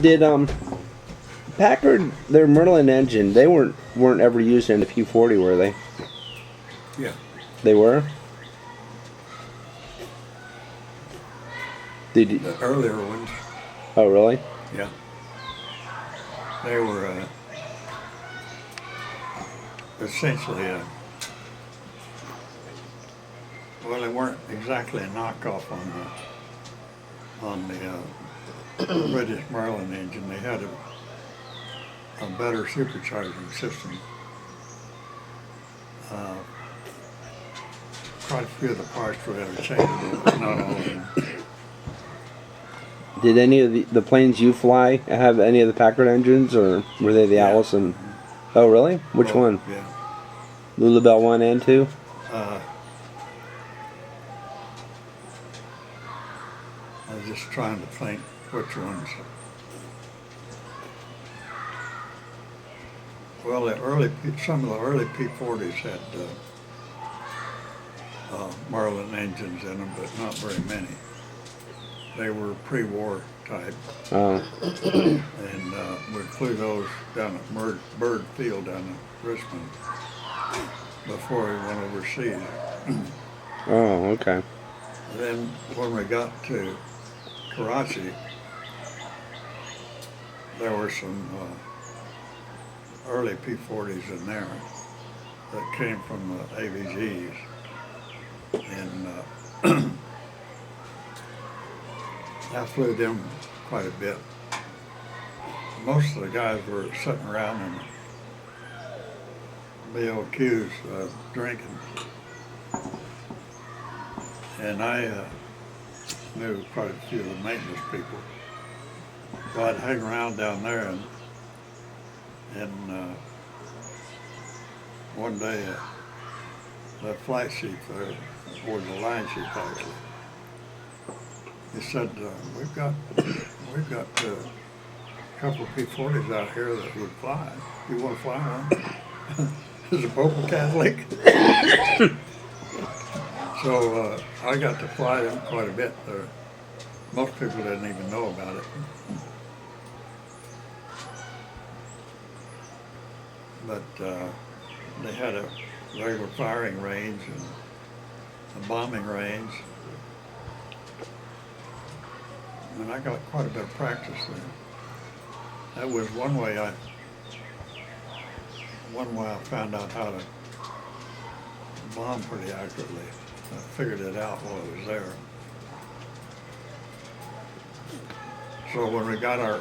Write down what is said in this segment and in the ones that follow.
Did Packard, their Merlin engine, they weren't ever used in the P-40, were they? Yeah. They were? Did you, The earlier ones, oh, really? yeah. They were essentially well, they weren't exactly a knockoff on the British Merlin engine. They had a better supercharging system. Quite a few of the parts were interchangeable, but not all of them. Did any of the planes you fly have any of the Packard engines, or were they the Yeah. Allison? Oh, really? Which Well, one? Yeah. Lulabelle 1 and 2? I was just trying to think which ones. Well, some of the early P-40s had Merlin engines in them, but not very many. They were pre-war type, Oh. and we flew those down at Bird Field down in Richmond before we went overseas. Oh, okay. Then when we got to Karachi, there were some early P-40s in there that came from the AVGs, and I flew them quite a bit. Most of the guys were sitting around in BOQs drinking, and I knew quite a few of the maintenance people. So I'd hang around down there, and one day the flight chief there, or the line chief actually, he said, we've got a couple of P-40s out here that would fly. You want to fly one? Is a vocal Catholic. So I got to fly them quite a bit there. Most people didn't even know about it. But they had a regular firing range and a bombing range. And I got quite a bit of practice there. That was one way I found out how to bomb pretty accurately. I figured it out while I was there. So when we got our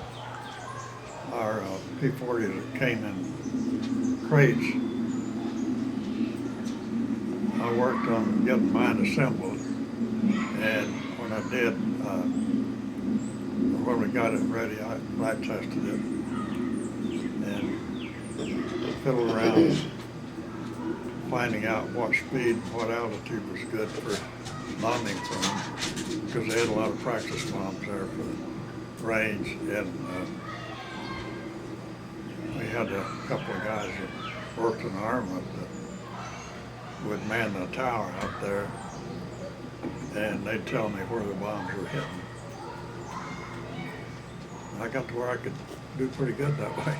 P-40s that came in crates, I worked on getting mine assembled, and when I did, when we got it ready, I flight tested it and fiddled around finding out what speed and what altitude was good for bombing from, because they had a lot of practice bombs there for the range, and we had a couple of guys that worked in the armament that would man the tower out there, and they'd tell me where the bombs were hitting. I got to where I could do pretty good that way.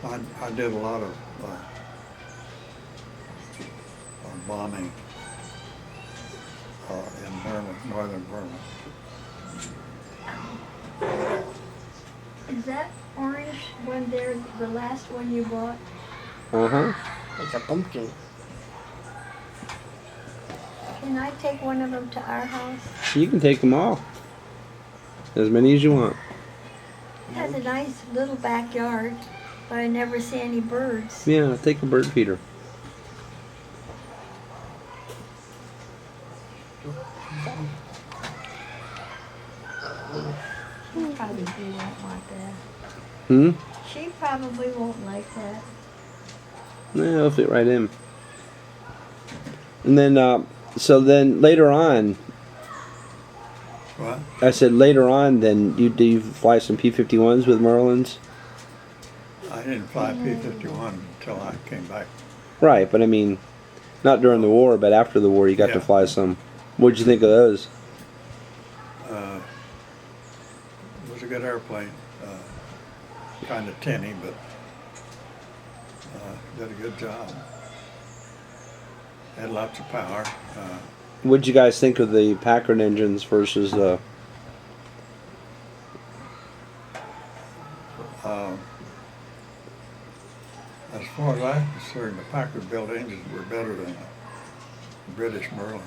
I did a lot of bombing in Burma, northern Burma. Is that orange one there the last one you bought? Uh-huh. It's a pumpkin. Can I take one of them to our house? You can take them all. As many as you want. It has a nice little backyard, but I never see any birds. Yeah, take a bird feeder. She probably won't like that. Hmm? She probably won't like that. Yeah, it'll fit right in. And then, so then later on, What? I said later on, then do you fly some P-51s with Merlins? I didn't fly P-51 until I came back. Right, but I mean, not during the war, but after the war, you got to Yeah. fly some. What'd you think of those? It was a good airplane. Kind of tinny, but did a good job. Had lots of power. What'd you guys think of the Packard engines versus the? As far as I'm concerned, the Packard built engines were better than the British Merlins.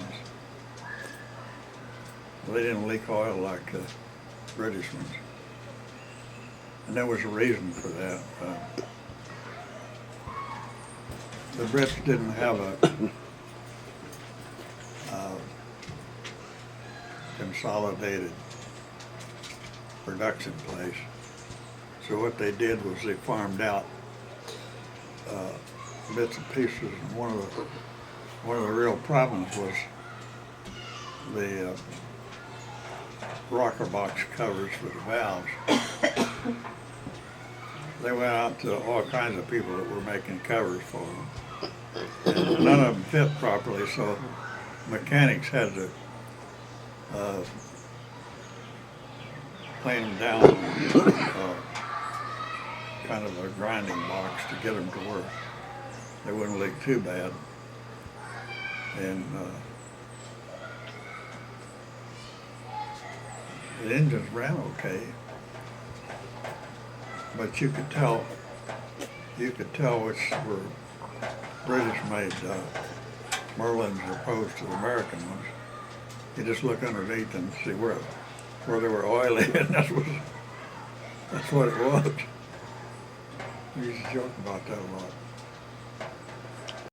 They didn't leak oil like the British ones. And there was a reason for that. The Brits didn't have a consolidated production place. So what they did was they farmed out bits and pieces. And one of the real problems was the rocker box covers for the valves. They went out to all kinds of people that were making covers for them. And none of them fit properly, so mechanics had to plane them down kind of a grinding box to get them to work. They wouldn't leak too bad. And the engines ran okay, but you could tell which were British-made Merlins as opposed to the American ones. You just look underneath and see where they were oily, and that's what it was. We used to joke about that a lot.